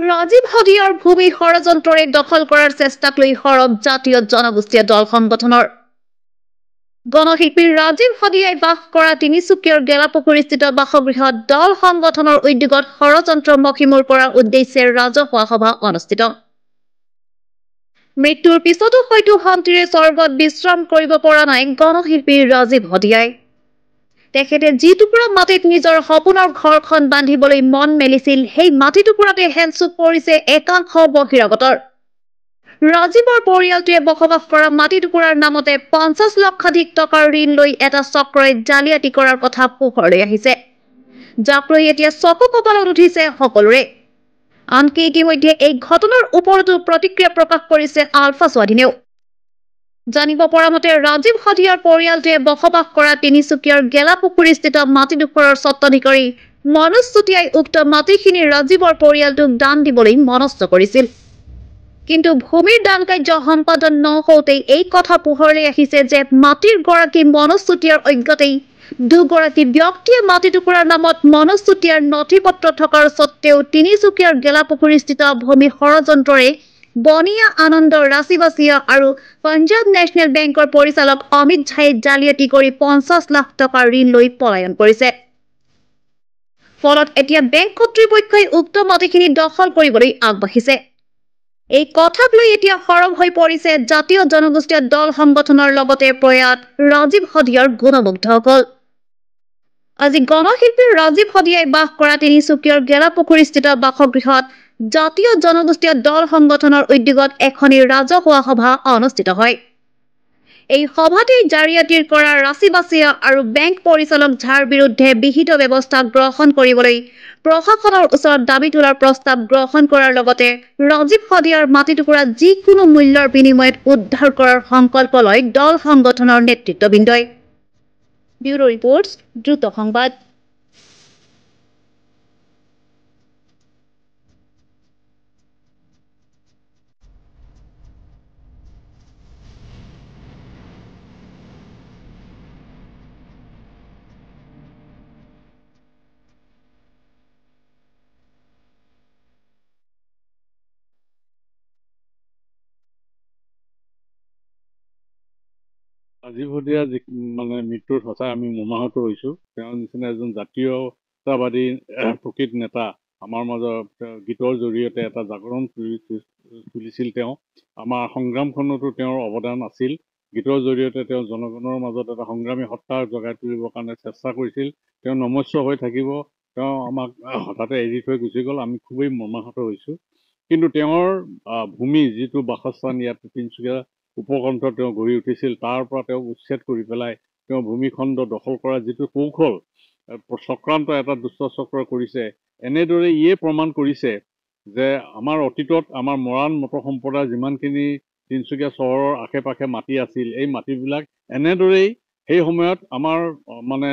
ৰাজীৱ হদিয়াৰ ভূমি ষড়যন্ত্ৰৰে দখল কৰাৰ চেষ্টাক লৈ সৰব জাতীয় জনগোষ্ঠীয় দল সংগঠনৰ। গণশিল্পী ৰাজীৱ হদিয়াই বাস কৰা তিনিচুকীয়াৰ গেলাপুখুৰীস্থিত বাসগৃহত দল সংগঠনৰ উদ্যোগত ষড়যন্ত্ৰ মষিমূৰ কৰাৰ উদ্দেশ্যে ৰাজহুৱা সভা অনুষ্ঠিত। মৃত্যুৰ পিছতো হয়তো শান্তিৰে স্বৰ্গত বিশ্ৰাম কৰিব পৰা নাই গণশিল্পী ৰাজীৱ হদিয়াই। তেখেতে যি টুকুৰা মাটিত নিজৰ সপোনৰ ঘৰখন বান্ধিবলৈ মন মেলিছিল, সেই মাটি টুকুৰাতে হেনচুক পৰিছে একাংশ বহিৰাগতৰ। ৰাজীৱৰ পৰিয়ালটোৱে বসবাস কৰা মাটি টুকুৰাৰ নামতে 50 লক্ষাধিক টকাৰ ঋণ লৈ এটা চক্ৰই জালিয়াতি কৰাৰ কথা পোহৰলৈ আহিছে, যাক লৈ এতিয়া চকু কপালত উঠিছে সকলোৰে। আনকি ইতিমধ্যে এই ঘটনাৰ ওপৰতো প্ৰতিক্ৰিয়া প্ৰকাশ কৰিছে আলফা স্বাধীনেও। জানিব পৰা মতে, ৰাজীৱ হদিয়াৰ পৰিয়ালটোৱে বসবাস কৰা তিনিচুকীয়াৰ গেলাপুখুৰীস্থিত মাটিডোখৰৰ স্বত্বাধিকাৰী মনোজ চুতীয়াই উক্ত মাটিখিনি ৰাজীৱৰ পৰিয়ালটোক দান দিবলৈ মনস্থ কৰিছিল। কিন্তু ভূমিৰ দান কাৰ্য সম্পাদন নহওঁতেই এই কথা পোহৰলৈ আহিছে যে মাটিৰ গৰাকী মনোজ চুতীয়াৰ অজ্ঞতেই দুগৰাকী ব্যক্তিয়ে মাটি টুকুৰাৰ নামত মনোজ চুতীয়াৰ নথি পত্ৰ থকাৰ স্বত্বেও তিনিচুকীয়াৰ গেলাপুখুৰীস্থিত ভূমি ষড়যন্ত্ৰৰে বনিয়া আনন্দ ৰাচিবাচিয়া আৰু পঞ্জাৱ নেচনেল বেংকৰ পৰিচালক অমিত ঝাই জালিয়াতি কৰি 50 লাখ টকাৰ ঋণ লৈ পলায়ন কৰিছে। ফলত এতিয়া বেংক কৰ্তৃপক্ষই উক্ত মাটিখিনি দখল কৰিবলৈ আগবাঢ়িছে। এই কথাক লৈ এতিয়া সৰব হৈ পৰিছে জাতীয় জনগোষ্ঠীয় দল সংগঠনৰ লগতে প্ৰয়াত ৰাজীৱ হদিয়াৰ গুণমুগ্ধসকল। আজি গণশিল্পী ৰাজীৱ হদিয়াই বাস কৰা তিনিচুকীয়াৰ গেলাপুখুৰীস্থিত বাসগৃহত জাতীয় জনগোষ্ঠীয় দল সংগঠনৰ উদ্যোগত এখনি ৰাজহুৱা সভা অনুষ্ঠিত হয়। এই সভাতেই জালিয়াতিৰ কৰা ৰাচিবাচিয়া আৰু বেংক পৰিচালক ঝাৰ বিৰুদ্ধে বিহিত ব্যৱস্থা গ্ৰহণ কৰিবলৈ প্ৰশাসনৰ ওচৰত দাবী তোলাৰ প্ৰস্তাৱ গ্ৰহণ কৰাৰ লগতে ৰাজীৱ হদিয়াৰ মাটি টুকুৰা যিকোনো মূল্যৰ বিনিময়ত উদ্ধাৰ কৰাৰ সংকল্প লয় দল সংগঠনৰ নেতৃত্ববৃন্দই। ব্যুৰো ৰিপৰ্ট, দ্ৰুত সংবাদ। ৰাজীৱ হদিয়া মানে মৃত্যুত সঁচাই আমি মৰ্মাহত হৈছোঁ। তেওঁৰ নিচিনা এজন জাতীয়তাবাদী প্ৰকৃত নেতা আমাৰ মাজত গীতৰ জৰিয়তে এটা জাগৰণ তুলিছিল। তেওঁ আমাৰ সংগ্ৰামখনতো তেওঁৰ অৱদান আছিল। গীতৰ জৰিয়তে তেওঁ জনগণৰ মাজত এটা সংগ্ৰামী সত্তা জগাই তুলিবৰ কাৰণে চেষ্টা কৰিছিল। তেওঁ নমস্য হৈ থাকিব, তেওঁ আমাক হঠাতে এৰি থৈ গুচি গ'ল। আমি খুবেই মৰ্মাহত হৈছোঁ। কিন্তু তেওঁৰ ভূমি যিটো বাসস্থান ইয়াত তিনিচুকীয়া উপকণ্ঠত তেওঁ গঢ়ি উঠিছিল, তাৰ পৰা তেওঁক উচ্ছেদ কৰি পেলাই তেওঁ ভূমিখণ্ড দখল কৰা যিটো কৌশল চক্ৰান্ত এটা দুষ্ট চক্ৰ কৰিছে, এনেদৰে ইয়ে প্ৰমাণ কৰিছে যে আমাৰ অতীতত আমাৰ মৰাণ মটৰ সম্প্ৰদায়ৰ যিমানখিনি তিনিচুকীয়া চহৰৰ আশে পাশে মাটি আছিল, এই মাটিবিলাক এনেদৰেই সেই সময়ত আমাৰ মানে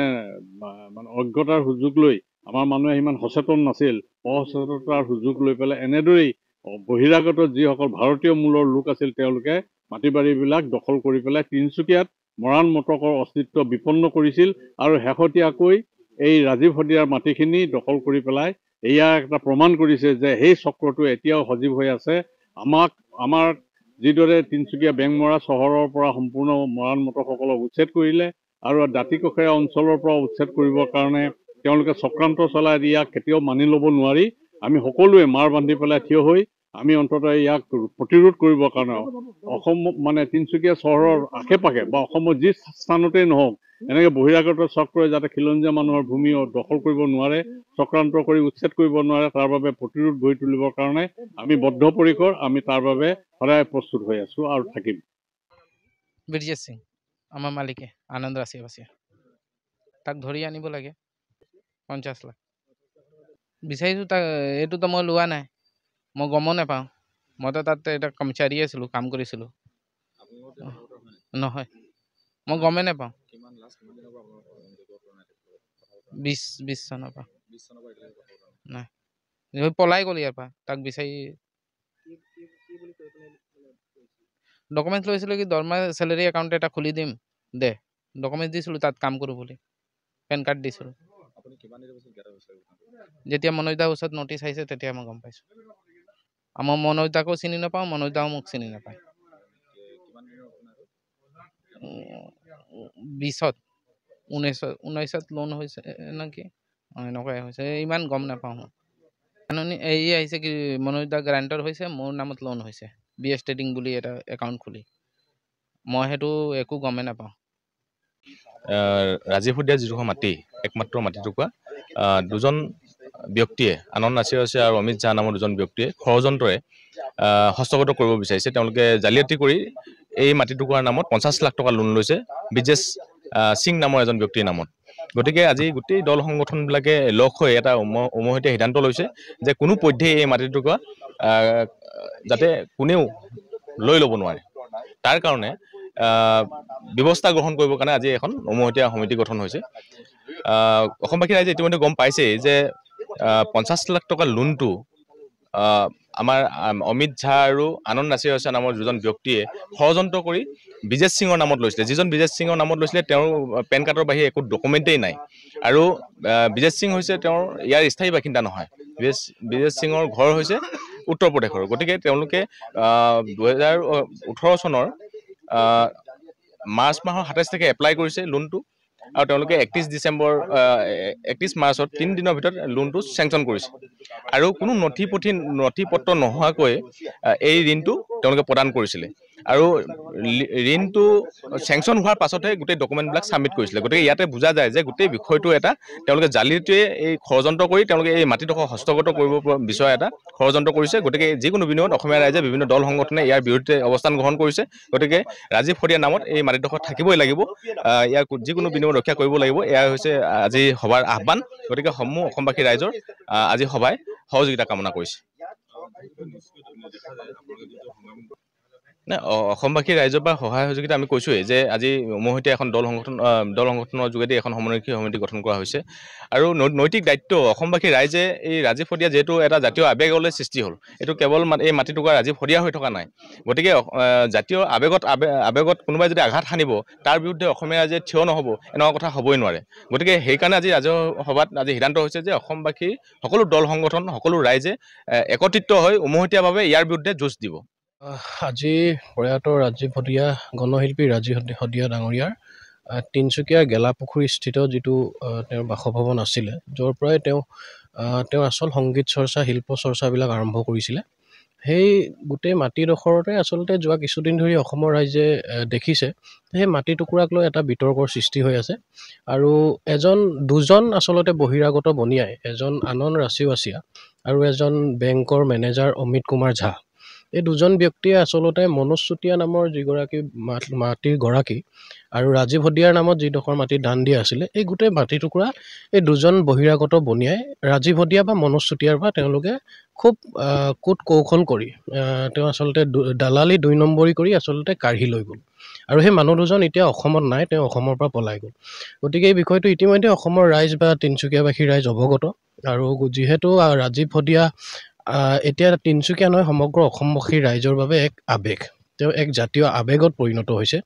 অজ্ঞতাৰ সুযোগ লৈ আমাৰ মানুহে ইমান সচেতন নাছিল, অসচেতনতাৰ সুযোগ লৈ পেলাই এনেদৰেই বহিৰাগত যিসকল ভাৰতীয় মূলৰ লোক আছিল, তেওঁলোকে মাটি বাৰীবিলাক দখল কৰি পেলাই তিনিচুকীয়াত মৰাণ মটকৰ অস্তিত্ব বিপন্ন কৰিছিল। আৰু শেহতীয়াকৈ এই ৰাজীৱ হদিয়াৰ মাটিখিনি দখল কৰি পেলাই এয়া এটা প্ৰমাণ কৰিছে যে সেই চক্ৰটো এতিয়াও সজীৱ হৈ আছে। আমাৰ যিদৰে তিনিচুকীয়া বেংমৰা চহৰৰ পৰা সম্পূৰ্ণ মৰাণ মটকসকলক উচ্ছেদ কৰিলে আৰু দাঁতিকাষৰীয়া অঞ্চলৰ পৰা উচ্ছেদ কৰিবৰ কাৰণে তেওঁলোকে চক্ৰান্ত চলাই ইয়াক কেতিয়াও মানি ল'ব নোৱাৰি আমি সকলোৱে মাৰ বান্ধি পেলাই থিয় হৈ আমি অন্ততঃ ইয়াক প্ৰতিৰোধ কৰিবৰ কাৰণে অসম মানে তিনিচুকীয়া চহৰৰ আশে পাশে বা অসমৰ যি স্থানতেই নহওক এনেকৈ বহিৰাগত চক্ৰই যাতে খিলঞ্জীয়া মানুহৰ ভূমি দখল কৰিব নোৱাৰে, চক্ৰান্ত কৰি উচ্ছেদ কৰিব নোৱাৰে, তাৰ বাবে প্ৰতিৰোধ গঢ়ি তুলিবৰ কাৰণে আমি বদ্ধপৰিকৰ। আমি তাৰ বাবে সদায় প্ৰস্তুত হৈ আছোঁ আৰু থাকিম। বীৰজিৎ সিং আমাৰ মালিকে আনন্দ ৰাচিবাচিয়া, তাক ধৰি আনিব লাগে 50 লাখ বিচাৰিছোঁ। তাক এইটোতো মই লোৱা নাই, মই গমো নাপাওঁ। মইতো তাত এটা কৰ্মচাৰী আছিলোঁ, কাম কৰিছিলোঁ। নহয়, মই গমেই নাপাওঁ। 20 চনৰ পৰা নাই, পলাই গ'ল ইয়াৰ পৰা। তাক বিচাৰি ডকুমেণ্টছ লৈছিলোঁ কি দৰমহা চেলেৰী একাউণ্ট এটা খুলি দিম দে, ডকুমেণ্টছ দিছিলোঁ তাত কাম কৰোঁ বুলি, পেন কাৰ্ড দিছিলোঁ। যেতিয়া মনোজ দাৰ ওচৰত নটিচ আহিছে তেতিয়া মই গম পাইছোঁ। আমাৰ মনোজ দাকো চিনি নাপাওঁ, মনোজ দাও মোক চিনি নাপায়। 2019ত লোন হৈছে নেকি, এনেকুৱাই হৈছে, ইমান গম নাপাওঁ মই। এই আহিছে কি মনোজ দা গ্ৰান্টৰ হৈছে, মোৰ নামত লোন হৈছে BS ট্ৰেডিং বুলি এটা একাউণ্ট খুলি, মই সেইটো একো গমেই নাপাওঁ। ৰাজীৱ শদিয়াৰ যিডোখৰ মাটি, একমাত্ৰ মাটি টুকুৰা দুজন ব্যক্তিয়ে, আনন্দ নাচিৰ আৰু অমিত ঝা নামৰ দুজন ব্যক্তিয়ে ষড়যন্ত্ৰৰে হস্তগত কৰিব বিচাৰিছে। তেওঁলোকে জালিয়াতি কৰি এই মাটি টুকুৰাৰ নামত 50 লাখ টকা লোন লৈছে ব্ৰিজেশ সিং নামৰ এজন ব্যক্তিৰ নামত। গতিকে আজি গোটেই দল সংগঠনবিলাকে লগ হৈ এটা উমৈহতীয়া সিদ্ধান্ত লৈছে যে কোনো পধ্যেই এই মাটি টুকুৰা যাতে কোনেও লৈ ল'ব নোৱাৰে, তাৰ কাৰণে ব্যৱস্থা গ্ৰহণ কৰিবৰ কাৰণে আজি এখন উমৈহতীয়া সমিতি গঠন হৈছে। অসমবাসী ৰাইজে ইতিমধ্যে গম পাইছেই যে 50 লাখ টকা লোনটো আমাৰ অমিত ঝা আৰু আনন্দ নাচিৰ নামৰ দুজন ব্যক্তিয়ে ষড়যন্ত্ৰ কৰি ব্ৰিজেশ সিঙৰ নামত লৈছিলে। যিজন ব্ৰিজেশ সিঙৰ নামত লৈছিলে তেওঁৰ পেন কাৰ্ডৰ বাহিৰে একো ডকুমেণ্টেই নাই, আৰু ব্ৰিজেশ সিং হৈছে তেওঁৰ ইয়াৰ স্থায়ী বাসিন্দা নহয়। ব্ৰিজেশ সিঙৰ ঘৰ হৈছে উত্তৰ প্ৰদেশৰ। গতিকে তেওঁলোকে 2018 চনৰ মাৰ্চ মাহৰ 27 তাৰিখে এপ্লাই কৰিছে লোনটো, আৰু তেওঁলোকে 31 মাৰ্চত 3 দিনৰ ভিতৰত লোনটো চেংচন কৰিছে, আৰু কোনো নথি পত্ৰ নোহোৱাকৈ এই ঋণটো তেওঁলোকে প্ৰদান কৰিছিলে, আৰু ঋণটো চেংচন হোৱাৰ পাছতহে গোটেই ডকুমেণ্টবিলাক ছাবমিট কৰিছিলে। গতিকে ইয়াতে বুজা যায় যে গোটেই বিষয়টো এটা তেওঁলোকে জালিটোৱে এই ষড়যন্ত্ৰ কৰি তেওঁলোকে এই মাটিডোখৰ হস্তগত কৰিব বিচৰা এটা ষড়যন্ত্ৰ কৰিছে। গতিকে যিকোনো বিনিময়ত অসমীয়া ৰাইজে বিভিন্ন দল সংগঠনে ইয়াৰ বিৰুদ্ধে অৱস্থান গ্ৰহণ কৰিছে। গতিকে ৰাজীৱ শদিয়াৰ নামত এই মাটিডোখৰ থাকিবই লাগিব, ইয়াৰ যিকোনো বিনিময় ৰক্ষা কৰিব লাগিব, এয়া হৈছে আজি সভাৰ আহ্বান। গতিকে সমূহ অসমবাসী ৰাইজৰ আজি সভাই সহযোগিতা কামনা কৰিছে। অসমবাসী ৰাইজৰ পৰা সহায় সহযোগিতা আমি কৈছোৱেই যে আজি উমৈহতীয়া এখন দল সংগঠনৰ যোগেদি এখন সমন্বয় সমিতি গঠন কৰা হৈছে, আৰু নৈতিক দায়িত্ব অসমবাসী ৰাইজে এই ৰাজীৱ শদিয়া যিহেতু এটা জাতীয় আৱেগলৈ সৃষ্টি হ'ল, এইটো কেৱল এই মাটি টুকুৰা ৰাজীৱ শদিয়া হৈ থকা নাই। গতিকে জাতীয় আৱেগত কোনোবাই যদি আঘাত সানিব, তাৰ বিৰুদ্ধে অসমীয়া ৰাইজে থিয় নহ'ব, এনেকুৱা কথা হ'বই নোৱাৰে। গতিকে সেইকাৰণে আজি ৰাজহুৱা সভাত আজি সিদ্ধান্ত হৈছে যে অসমবাসী সকলো দল সংগঠন সকলো ৰাইজে একত্ৰিত হৈ উমৈহতীয়াভাৱে ইয়াৰ বিৰুদ্ধে যুঁজ দিব। আজি প্ৰয়াত ৰাজীৱ শদিয়া, গণশিল্পী ৰাজীৱ শদিয়া ডাঙৰীয়াৰ তিনিচুকীয়াৰ গেলাপুখুৰীস্থিত যিটো তেওঁৰ বাসভৱন আছিলে, য'ৰ পৰাই তেওঁ আচল সংগীত চৰ্চা শিল্প চৰ্চাবিলাক আৰম্ভ কৰিছিলে, সেই গোটেই মাটিডোখৰতে আচলতে যোৱা কিছুদিন ধৰি অসমৰ ৰাইজে দেখিছে সেই মাটি টুকুৰাক লৈ এটা বিতৰ্কৰ সৃষ্টি হৈ আছে। আৰু দুজন আচলতে বহিৰাগত বনিয়াই, এজন আনন্দ ৰাচিৱাচিয়া আৰু এজন বেংকৰ মেনেজাৰ অমিত কুমাৰ ঝা, এই দুজন ব্যক্তিয়ে আচলতে মনোজ চুতীয়া নামৰ যিগৰাকী মাটিৰ গৰাকী আৰু ৰাজীৱ শদিয়াৰ নামত যিডোখৰ মাটি দান দিয়া আছিলে, এই গোটেই মাটি টুকুৰা এই দুজন বহিৰাগত বনিয়াই ৰাজীৱ শদিয়া বা মনোজ চুতীয়াৰ পৰা তেওঁলোকে খুব কুট কৌশল কৰি তেওঁ আচলতে দালালি 2 নম্বৰী কৰি আচলতে কাঢ়ি লৈ গ'ল, আৰু সেই মানুহ দুজন এতিয়া অসমত নাই, তেওঁ অসমৰ পৰা পলাই গ'ল। গতিকে এই বিষয়টো ইতিমধ্যে অসমৰ ৰাইজ বা তিনিচুকীয়াবাসী ৰাইজ অৱগত, আৰু যিহেতু ৰাজীৱ শদিয়া এতিয়া তিনিচুকীয়া নহয় সমগ্ৰ অসমবাসীৰ ৰাইজৰ বাবে এক আৱেগ, তেওঁ এক জাতীয় আৱেগত পৰিণত হৈছে।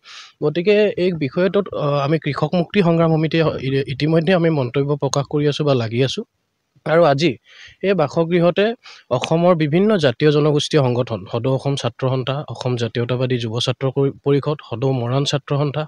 গতিকে এই বিষয়টোত আমি কৃষক মুক্তি সংগ্ৰাম সমিতিয়ে ইতিমধ্যে আমি মন্তব্য প্ৰকাশ কৰি আছোঁ বা লাগি আছোঁ, আৰু আজি এই বাসগৃহতে অসমৰ বিভিন্ন জাতীয় জনগোষ্ঠীয় সংগঠন, সদৌ অসম ছাত্ৰ সন্থা, অসম জাতীয়তাবাদী যুৱ ছাত্ৰ পৰিষদ, সদৌ মৰাণ ছাত্ৰ সন্থা,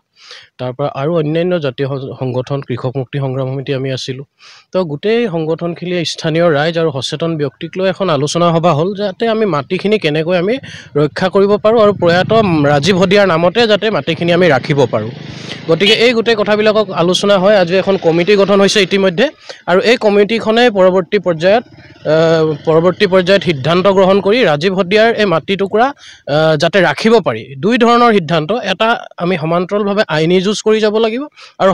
তাৰপৰা আৰু অন্যান্য জাতীয় সংগঠন, কৃষক মুক্তি সংগ্ৰাম সমিতি আমি আছিলোঁ। তো গোটেই সংগঠনখিনিয়ে স্থানীয় ৰাইজ আৰু সচেতন ব্যক্তিক লৈ এখন আলোচনা সভা হ'ল, যাতে আমি মাটিখিনি কেনেকৈ আমি ৰক্ষা কৰিব পাৰোঁ আৰু প্ৰয়াত ৰাজীৱ শদিয়াৰ নামতে যাতে মাটিখিনি আমি ৰাখিব পাৰোঁ। গতিকে এই গোটেই কথাবিলাকক আলোচনা হয় আজি এখন কমিটি গঠন হৈছে ইতিমধ্যে, আৰু এই কমিটিখনে পৰৱৰ্তী পৰ্যায়ত সিদ্ধান্ত গ্ৰহণ কৰি ৰাজীৱ শদিয়াৰ এই মাটি টুকুৰা যাতে ৰাখিব পাৰি, 2 ধৰণৰ সিদ্ধান্ত, এটা আমি সমান্তৰালভাৱে আইনী যুঁজ কৰি যাব লাগিব, আৰু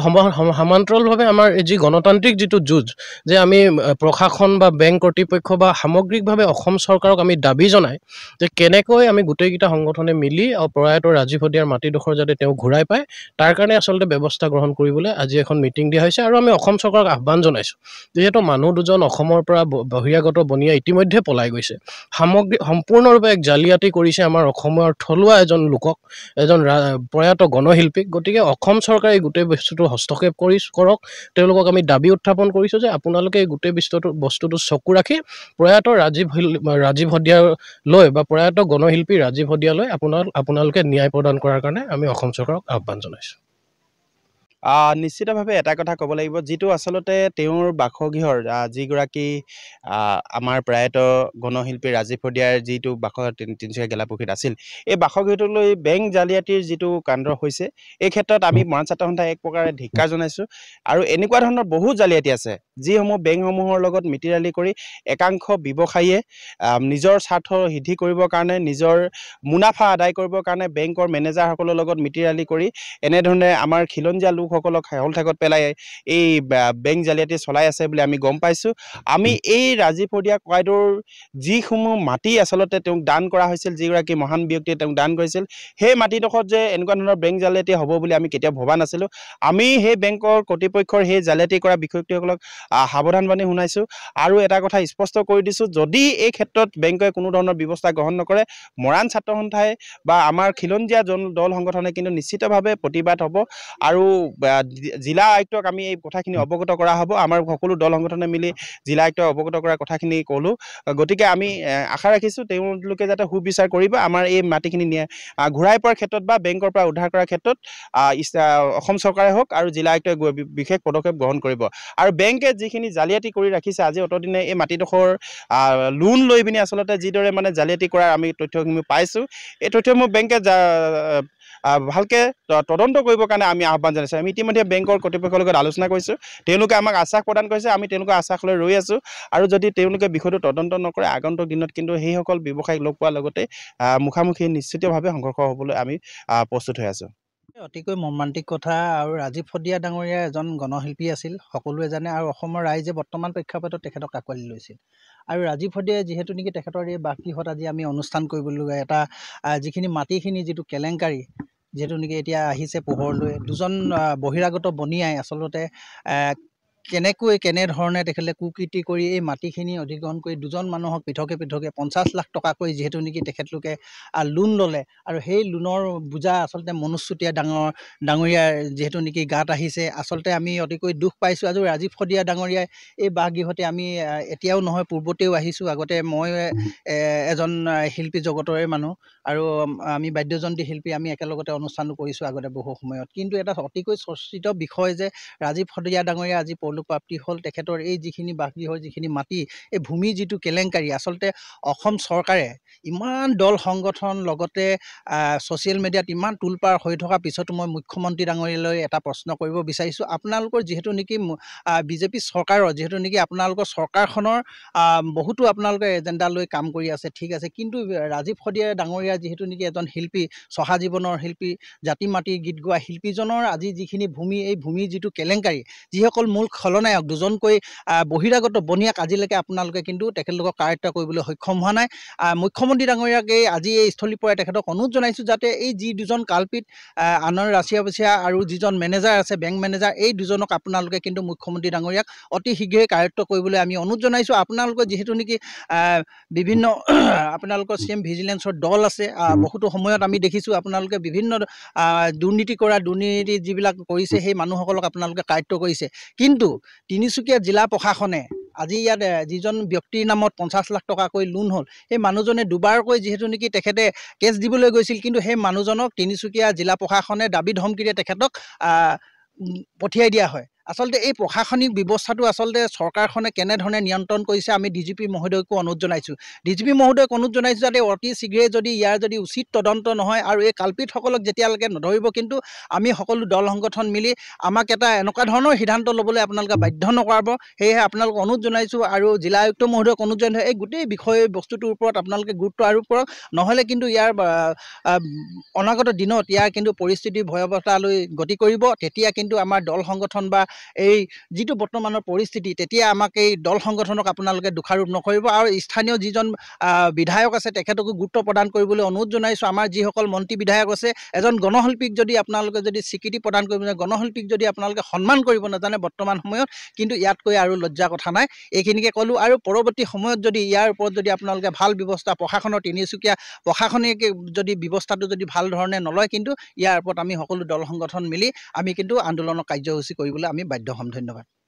সমান্তৰালভাৱে আমাৰ যি গণতান্ত্ৰিক যিটো যুঁজ, যে আমি প্ৰশাসন বা বেংক কৰ্তৃপক্ষ বা সামগ্ৰিকভাৱে অসম চৰকাৰক আমি দাবী জনাই যে কেনেকৈ আমি গোটেইকেইটা সংগঠনে মিলি প্ৰয়াত ৰাজীৱ শদিয়াৰ মাটিডোখৰ যাতে তেওঁ ঘূৰাই পায়, তাৰ কাৰণে আচলতে ব্যৱস্থা গ্ৰহণ কৰিবলৈ আজি এখন মিটিং দিয়া হৈছে। আৰু আমি অসম চৰকাৰক আহ্বান জনাইছোঁ, যিহেতু মানুহ দুজন এজন অসমৰ পৰা বহিৰাগত বনিয়া ইতিমধ্যে পলাই গৈছে। সম্পূৰ্ণৰূপে এক জালিয়াতি কৰিছে আমাৰ অসমৰ থলুৱা এজন লোকক, এজন প্ৰয়াত গণশিল্পীক। গতিকে অসম চৰকাৰে গোটেই বস্তুটো হস্তক্ষেপ কৰক। তেওঁলোকক আমি দাবী উত্থাপন কৰিছোঁ যে আপোনালোকে এই গোটেই বস্তুটো চকু ৰাখি প্ৰয়াত ৰাজীৱ হদিয়ালৈ বা প্ৰয়াত গণশিল্পী ৰাজীৱ হদিয়ালৈ আপোনালোকে ন্যায় প্ৰদান কৰাৰ কাৰণে আমি অসম চৰকাৰক আহ্বান জনাইছোঁ। নিশ্চিতভাৱে এটা কথা ক'ব লাগিব, যিটো আচলতে তেওঁৰ বাসগৃহৰ যিগৰাকী আমাৰ প্ৰয়াত গণশিল্পী ৰাজীৱ হদিয়াৰ যিটো তিনিচুকীয়া গেলাপুখুৰীত আছিল, এই বাসগৃহটোলৈ বেংক জালিয়াতিৰ যিটো কাণ্ড হৈছে, এই ক্ষেত্ৰত আমি মৰাণ ছাত্ৰ সন্থাই এক প্ৰকাৰে ধিক্কাৰ জনাইছোঁ। আৰু এনেকুৱা ধৰণৰ বহু জালিয়াতি আছে, যিসমূহ বেংকসমূহৰ লগত মিতিৰালি কৰি একাংশ ব্যৱসায়ীয়ে নিজৰ স্বাৰ্থ সিদ্ধি কৰিবৰ কাৰণে, নিজৰ মুনাফা আদায় কৰিবৰ কাৰণে বেংকৰ মেনেজাৰসকলৰ লগত মিতিৰালি কৰি এনেধৰণে আমাৰ খিলঞ্জীয়া লোকসকলক হেহল ঠেকত পেলাই এই বেংক জালিয়াতি চলাই আছে বুলি আমি গম পাইছোঁ। আমি এই ৰাজীৱ হদিয়া ককাইদেউৰ যিসমূহ মাটি আচলতে তেওঁক দান কৰা হৈছিল, যিগৰাকী মহান ব্যক্তিয়ে তেওঁক দান কৰিছিল, সেই মাটিডোখৰত যে এনেকুৱা ধৰণৰ বেংক জালিয়াতি হ'ব বুলি আমি কেতিয়াও ভবা নাছিলোঁ। আমি সেই বেংকৰ কৰ্তৃপক্ষৰ সেই জালিয়াতি কৰা বিষয়সকলক সাৱধানবাণী শুনাইছোঁ। আৰু এটা কথা স্পষ্ট কৰি দিছোঁ, যদি এই ক্ষেত্ৰত বেংকে কোনো ধৰণৰ ব্যৱস্থা গ্ৰহণ নকৰে, মৰাণ ছাত্ৰ সন্থাই বা আমাৰ খিলঞ্জীয়া দল সংগঠনে কিন্তু নিশ্চিতভাৱে প্ৰতিবাদ হ'ব। আৰু জিলা আয়ুক্তক আমি এই কথাখিনি অৱগত কৰা হ'ব। আমাৰ সকলো দল সংগঠনে মিলি জিলা আয়ুক্তক অৱগত কৰাৰ কথাখিনি ক'লোঁ। গতিকে আমি আশা ৰাখিছোঁ তেওঁলোকে যাতে সুবিচাৰ কৰিব, আমাৰ এই মাটিখিনি ঘূৰাই পোৱাৰ ক্ষেত্ৰত বা বেংকৰ পৰা উদ্ধাৰ কৰাৰ ক্ষেত্ৰত অসম চৰকাৰে হওক আৰু জিলা আয়ুক্তই বিশেষ পদক্ষেপ গ্ৰহণ কৰিব। আৰু বেংকে যিখিনি জালিয়াতি কৰি ৰাখিছে আজি অতদিনে এই মাটিডোখৰ লোন লৈ পিনি আচলতে যিদৰে মানে জালিয়াতি কৰাৰ আমি তথ্যসমূহ পাইছোঁ, এই তথ্যসমূহ বেংকে ভালকৈ তদন্ত কৰিবৰ কাৰণে আমি আহ্বান জনাইছোঁ। আমি ইতিমধ্যে বেংকৰ কৰ্তৃপক্ষৰ লগত আলোচনা কৰিছোঁ, তেওঁলোকে আমাক আশ্বাস প্ৰদান কৰিছে, আমি তেওঁলোকৰ আশ্বাস লৈ ৰৈ আছোঁ। আৰু যদি তেওঁলোকে বিষয়টো তদন্ত নকৰে, আগন্তুক দিনত কিন্তু সেইসকল ব্যৱসায়ীক লগ পোৱাৰ লগতে মুখামুখি নিশ্চিতভাৱে সংঘৰ্ষ হ'বলৈ আমি প্ৰস্তুত হৈ আছোঁ। অতিকৈ মৰ্মান্তিক কথা। আৰু ৰাজীৱ হদিয়া ডাঙৰীয়া এজন গণশিল্পী আছিল, সকলোৱে জানে। আৰু অসমৰ ৰাইজে বৰ্তমান প্ৰেক্ষাপটত তেখেতক আঁকোৱালি লৈছিল। আৰু ৰাজীৱ হদিয়াই যিহেতু নেকি তেখেতৰ এই বাসগৃহত আজি আমি অনুষ্ঠান কৰিবলৈ এটা যিখিনি মাটিখিনি যিটো কেলেংকাৰী যিহেতু নেকি এতিয়া আহিছে পোহৰলৈ, দুজন বহিৰাগত বনিয়াই আচলতে কেনেধৰণে তেখেতে কুকীৰ্তি কৰি এই মাটিখিনি অধিগ্ৰহণ কৰি দুজন মানুহক পৃথকে 50 লাখ টকাকৈ যিহেতু নেকি তেখেতলোকে লোন ল'লে। আৰু সেই লোনৰ বোজা আচলতে মনোজ চুতীয়া ডাঙৰীয়াৰ যিহেতু নেকি গাত আহিছে। আচলতে আমি অতিকৈ দুখ পাইছোঁ। আজি ৰাজীৱ হদিয়া ডাঙৰীয়াই এই বাসগৃহতে আমি এতিয়াও নহয় পূৰ্বতেও আহিছোঁ। আগতে মই এজন শিল্পী জগতৰে মানুহ, আৰু আমি বাদ্যযন্ত্ৰী শিল্পী, আমি একেলগতে অনুষ্ঠানো কৰিছোঁ আগতে বহু সময়ত। কিন্তু এটা অতিকৈ চৰ্চিত বিষয় যে ৰাজীৱ হদিয়া ডাঙৰীয়া আজি পৰলোক প্ৰাপ্তি হ'ল। তেখেতৰ এই যিখিনি বাসগৃহৰ যিখিনি মাটি, এই ভূমি যিটো কেলেংকাৰী, আচলতে অসম চৰকাৰে ইমান দল সংগঠন লগতে ছ'চিয়েল মিডিয়াত ইমান তোলপাৰ হৈ থকা পিছতো মই মুখ্যমন্ত্ৰী ডাঙৰীয়ালৈ এটা প্ৰশ্ন কৰিব বিচাৰিছোঁ। আপোনালোকৰ যিহেতু নেকি বিজেপি চৰকাৰৰ যিহেতু নেকি আপোনালোকৰ চৰকাৰখনৰ বহুতো আপোনালোকে এজেণ্ডা লৈ কাম কৰি আছে, ঠিক আছে। কিন্তু ৰাজীৱ হদিয়া ডাঙৰীয়া যিহেতু নেকি এজন শিল্পী, চহা জীৱনৰ শিল্পী, জাতি মাটি গীত গোৱা শিল্পীজনৰ আজি যিখিনি ভূমি, এই ভূমিৰ যিটো কেলেংকাৰী, যিসকল মূল খলনায়ক দুজনকৈ বহিৰাগত বনিয়াক আজিলৈকে আপোনালোকে কিন্তু তেখেতলোকক কাৰ্য কৰিবলৈ সক্ষম হোৱা নাই। মুখ্যমন্ত্ৰী ডাঙৰীয়াকে আজি এই স্থলীৰ পৰাই তেখেতক অনুৰোধ জনাইছোঁ যাতে এই যি দুজন কালপিত আনন্দ ৰাছিয়া আৰু যিজন মেনেজাৰ আছে বেংক মেনেজাৰ, এই দুজনক আপোনালোকে কিন্তু মুখ্যমন্ত্ৰী ডাঙৰীয়াক অতি শীঘ্ৰে কাৰ্য কৰিবলৈ আমি অনুৰোধ জনাইছোঁ। আপোনালোকৰ যিহেতু নেকি বিভিন্ন আপোনালোকৰ CM ভিজিলেন্সৰ দল আছে, বহুতো সময়ত আমি দেখিছোঁ আপোনালোকে বিভিন্ন দুৰ্নীতি যিবিলাক কৰিছে সেই মানুহসকলক আপোনালোকে কাৰ্য কৰিছে। কিন্তু তিনিচুকীয়া জিলা প্ৰশাসনে আজি ইয়াত যিজন ব্যক্তিৰ নামত 50 লাখ টকাকৈ লোন হ'ল, সেই মানুহজনে দুবাৰকৈ যিহেতু নেকি তেখেতে কেছ দিবলৈ গৈছিল, কিন্তু সেই মানুহজনক তিনিচুকীয়া জিলা প্ৰশাসনে দাবী ধমকিৰে তেখেতক পঠিয়াই দিয়া হয়। আচলতে এই প্ৰশাসনিক ব্যৱস্থাটো আচলতে চৰকাৰখনে কেনেধৰণে নিয়ন্ত্ৰণ কৰিছে আমি DGP মহোদয়কো অনুৰোধ জনাইছোঁ। DGP মহোদয়ক অনুৰোধ জনাইছোঁ যাতে অতি শীঘ্ৰে যদি ইয়াৰ যদি উচিত তদন্ত নহয় আৰু এই কালপিতসকলক যেতিয়ালৈকে নধৰিব, কিন্তু আমি সকলো দল সংগঠন মিলি আমাক এটা এনেকুৱা ধৰণৰ সিদ্ধান্ত ল'বলৈ আপোনালোকে বাধ্য নকৰাব। সেয়েহে আপোনালোকক অনুৰোধ জনাইছোঁ। আৰু জিলা আয়ুক্ত মহোদয়ক অনুৰোধ জনাইছোঁ এই গোটেই বস্তুটোৰ ওপৰত আপোনালোকে গুৰুত্ব আৰোপ কৰক, নহ'লে কিন্তু ইয়াৰ অনাগত দিনত ইয়াৰ কিন্তু পৰিস্থিতি ভয়াৱহতালৈ গতি কৰিব। তেতিয়া কিন্তু আমাৰ দল সংগঠন বা এই যিটো বৰ্তমানৰ পৰিস্থিতি তেতিয়া আমাক এই দল সংগঠনক আপোনালোকে দোষাৰোপ নকৰিব আৰু স্থানীয় যিজন বিধায়ক আছে তেখেতকো গুৰুত্ব প্ৰদান কৰিবলৈ অনুৰোধ জনাইছোঁ। আমাৰ যিসকল মন্ত্ৰী বিধায়ক আছে এজন গণশিল্পীক যদি আপোনালোকে যদি স্বীকৃতি প্ৰদান কৰিব নাজানে, গণশিল্পীক যদি আপোনালোকে সন্মান কৰিব নাজানে বৰ্তমান সময়ত, কিন্তু ইয়াতকৈ আৰু লজ্জা কথা নাই। এইখিনিকে ক'লোঁ আৰু পৰৱৰ্তী সময়ত যদি ইয়াৰ ওপৰত যদি আপোনালোকে ভাল ব্যৱস্থা প্ৰশাসনৰ তিনিচুকীয়া প্ৰশাসনিক যদি ব্যৱস্থাটো যদি ভাল ধৰণে নলয়, কিন্তু ইয়াৰ ওপৰত আমি সকলো দল সংগঠন মিলি আমি কিন্তু আন্দোলনৰ কাৰ্যসূচী কৰিবলৈ আমি বাধ্য হ'ম। ধন্যবাদ।